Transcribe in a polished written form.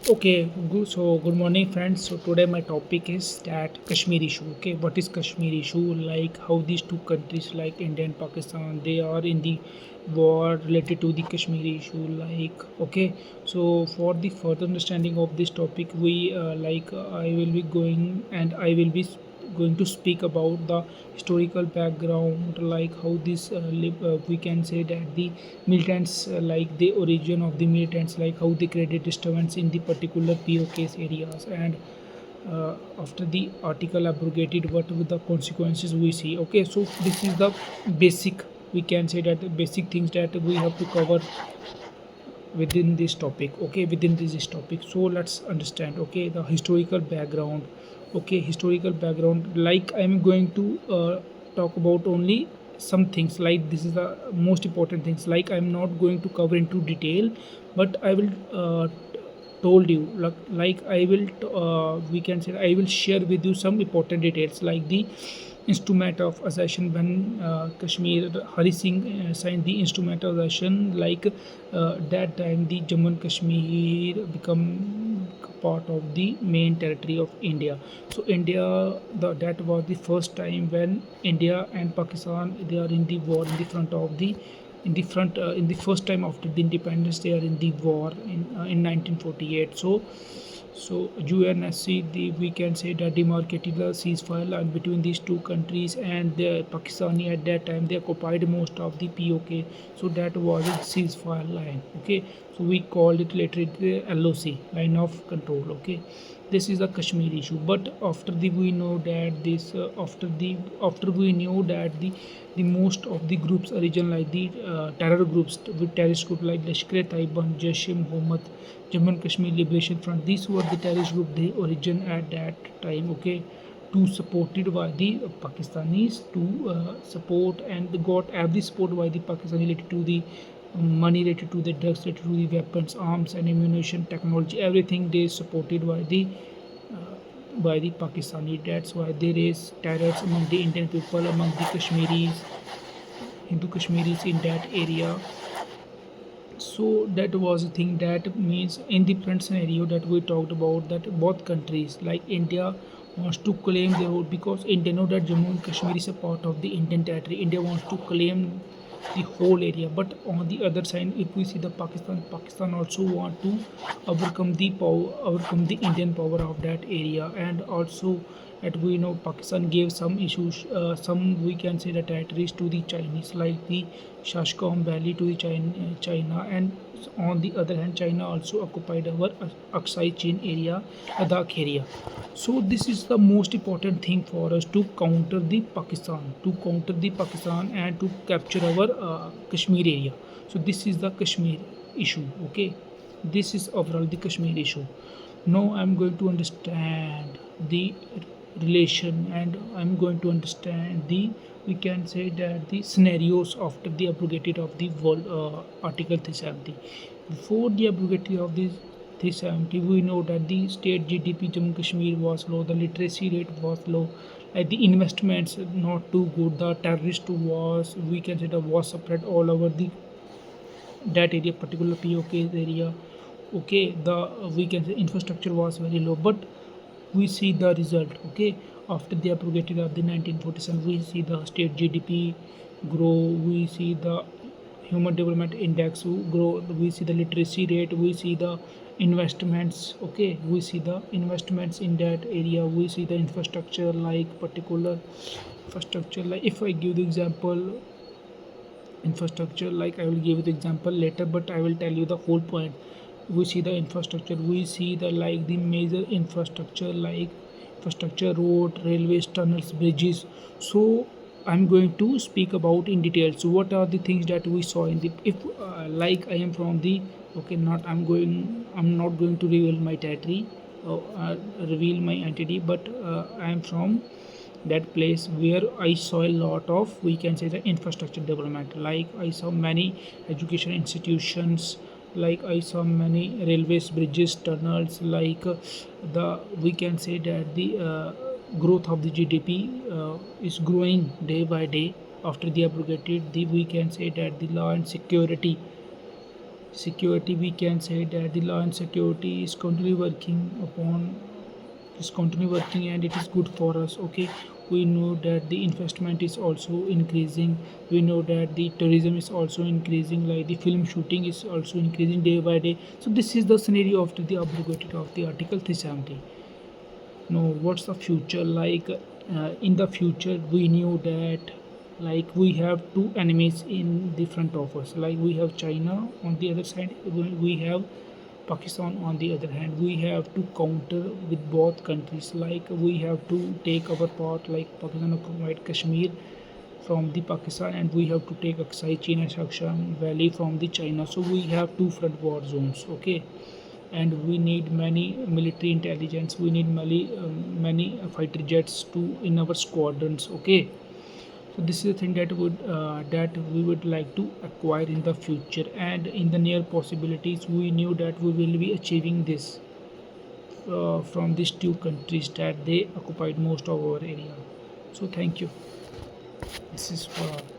Okay, good. So good morning, friends. So today my topic is that Kashmir issue. Okay, what is Kashmir issue? Like how these two countries, like India and Pakistan, they are in the war related to the Kashmir issue. Like okay, so for the further understanding of this topic, I will be going and I will be going to speak about the historical background, like how we can say that the militants, like the origin of the militants, like how they created disturbance in the particular POK's areas, and after the article abrogated, what were the consequences we see. Okay, so this is the basic, we can say that the basic things that we have to cover within this topic. Okay, within this topic, so let's understand. Okay, the historical background. Okay, historical background, like I'm going to talk about only some things, like this is the most important things, like I'm not going to cover into detail, but I will told you, like I will we can say I will share with you some important details, like the instrument of accession when Kashmir Hari Singh signed the instrument of accession, like that time the Jammu and Kashmir become part of the main territory of India. So India, that was the first time when India and Pakistan, they are in the war in the front of the in the first time after the independence, they are in the war in 1948. So UNSC, we can say that demarcated the ceasefire line between these two countries, and the Pakistani at that time they occupied most of the POK. So that was a ceasefire line. Okay, so we called it later the LOC, line of control. Okay, this is the Kashmir issue. But after the we know that this after we knew that the most of the groups origin, like the terror groups, with terrorist group like Lashkar-e-Taiba, Jaish-e-Mohammed, Jammu and Kashmir Liberation Front. These were the terrorist group. They origin at that time. Okay, to supported by the Pakistanis to support, and they got every support by the Pakistani related to the money, related to the drugs, related to the weapons, arms and ammunition, technology, everything they supported by the Pakistani. That's why there is terrors among the Indian people, among the Kashmiris, Hindu Kashmiris in that area. So that was a thing, that means in the current scenario that we talked about, that both countries like India wants to claim their own, because India know that Jammu and Kashmir is a part of the Indian territory. India wants to claim the whole area, but on the other side, if we see the Pakistan also want to overcome the Indian power of that area. And also that we know Pakistan gave some issues, some we can say the territories to the Chinese, like the Shashkam Valley to the China, and on the other hand, China also occupied our Aksai Chin area, Ladakh area. So this is the most important thing for us to counter the Pakistan and to capture our Kashmir area. So this is the Kashmir issue. Okay, this is overall the Kashmir issue. Now I'm going to understand the relation, and I'm going to understand the, we can say that the scenarios after the abrogated of the world Article 370. Before the abrogated of this 370, we know that the state GDP Jammu Kashmir was low, the literacy rate was low, like the investments not too good, the terrorist was, we can say, the was spread all over the that area, particular POK area. Okay, the we can say infrastructure was very low, but we see the result. Okay, after the abrogated of the 1947, we see the state GDP grow, we see the human development index grow, we see the literacy rate, we see the investments. Okay, we see the investments in that area, we see the infrastructure, like particular infrastructure, like if I give the example infrastructure, like I will give the example later, but I will tell you the whole point. We see the infrastructure, we see the, like the major infrastructure, like infrastructure, road, railways, tunnels, bridges. So I'm going to speak about in detail. So what are the things that we saw in the, if like I am from the, okay, not I'm not going to reveal my territory, reveal my entity, but I am from that place where I saw a lot of, we can say, the infrastructure development. Like I saw many education institutions, like I saw many railways, bridges, tunnels, like the, we can say that the growth of the GDP is growing day by day after the abrogated the, we can say that the law and security security, we can say that the law and security is continually working, and it is good for us. Okay, we know that the investment is also increasing. We know that the tourism is also increasing, like the film shooting is also increasing day by day. So this is the scenario of the abrogated of the article 370. No, what's the future like? In the future, we knew that like we have two enemies in the front of us. Like we have China on the other side, we have Pakistan on the other hand. We have to counter with both countries. Like we have to take our part, like Pakistan occupied Kashmir from the Pakistan, and we have to take Aksai Chin and Shakshan Valley from the China. So we have two front war zones. Okay, and we need many military intelligence. We need many fighter jets to in our squadrons. Okay, so this is the thing that we would like to acquire in the future, and in the near possibilities we knew that we will be achieving this from these two countries that they occupied most of our area. So thank you. This is for